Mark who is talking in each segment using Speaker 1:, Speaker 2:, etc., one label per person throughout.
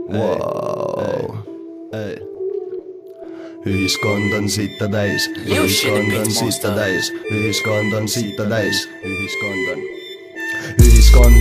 Speaker 1: wow. Ühiskond on sitta täis, ühiskond on sitta täis, ühiskond on sitta täis, ühiskond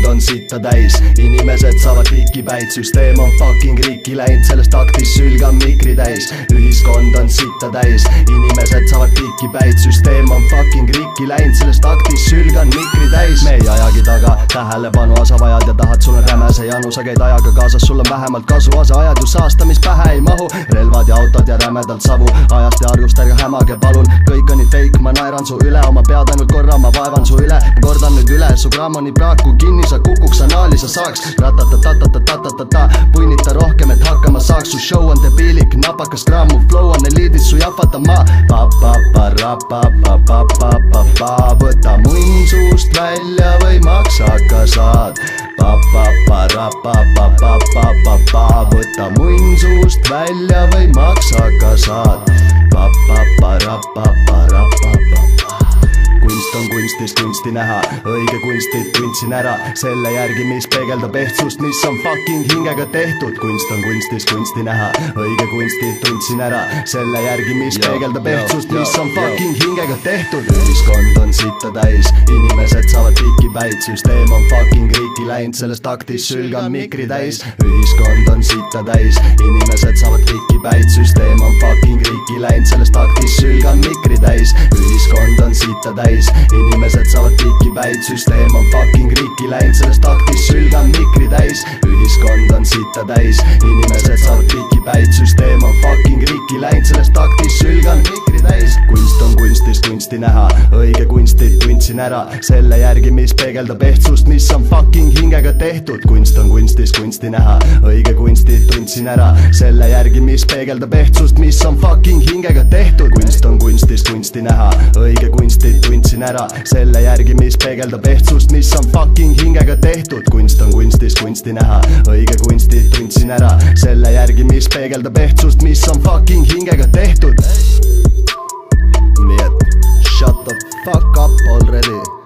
Speaker 1: on sitta täis, inimesed saavad tikipäid, süsteem on fucking riiki läinud, sellest taktis sülg on mikri täis. Ühiskond on sitta täis, inimesed saavad tikipäid, süsteem on fucking riiki läinud, sellest taktis sülg on mikri täis. Me ei ajagi taga, tähelepanu asa vajad ja tahad, sul on rämese janu, sa käid ajaga kaasas, sul on vähemalt kasu, asa ajad ju saasta, mis pähe ei mahu. Relvad ja autod ja rämedalt savu, ajast ja arvust ärge hämage palun, kõik on nii fake, ma naeran su üle, oma pead ainult korra, ma vaevan su üle, kordan nüüd üle, su gramm on nii praegu kinni, sa kukuks anaali, sa saaks ratatatatatatatata, punnita rohkem, et hakkama saaks, su show on debiilik, napakas kraam, mu flow on eliidis, su jahvata ma võta munn suust välja või maksaka saad, võta munn suust välja või maksaka saad, kunst on kunstis kunsti näha, õige kunstit tundsin ära, selle järgi, mis peegeldab ehtsust, mis on fucking hingega tehtud. Kunst on kunstis kunsti näha, õige kunstit tundsin ära, selle järgi, mis peegeldab ehtsust, mis on fucking hingega tehtud. Ühiskond on sitta täis, inimesed saavad tikipäid, süsteem on fucking riiki läinud, sellest taktis sülg on mikri täis. Ühiskond on sitta täis, inimesed saavad tikipäid, süsteem on fucking riiki läinud, sellest taktis sülg on mikri täis. Ühiskond on sitta täis, inimesed saavad tikipäid, süsteem on fucking riiki läinud, sellest taktis sülg on mikri täis. Ühiskond on sitta täis, inimesed saavad tikipäid, süsteem on fucking riiki läinud, sellest taktis sülg on mikri täis. Kunst on kunstis kunsti näha, õige kunstit tundsin ära, selle järgi, mis peegeldab ehtsust, mis on fucking hingega tehtud. Kunst on kunstis kunsti näha, õige kunstit tundsin ära, selle järgi, mis peegeldab ehtsust, mis on fucking hingega tehtud. Kunst on kunstis kunsti näha, õige kunstit tundsin ära, selle järgi, mis peegeldab ehtsust, mis on fucking hingega tehtud. Kunst on kunstis kunsti näha, õige kunstit tundsin ära, selle järgi, mis peegeldab ehtsust, mis on fucking hingega tehtud. Nii et shut the fuck up already.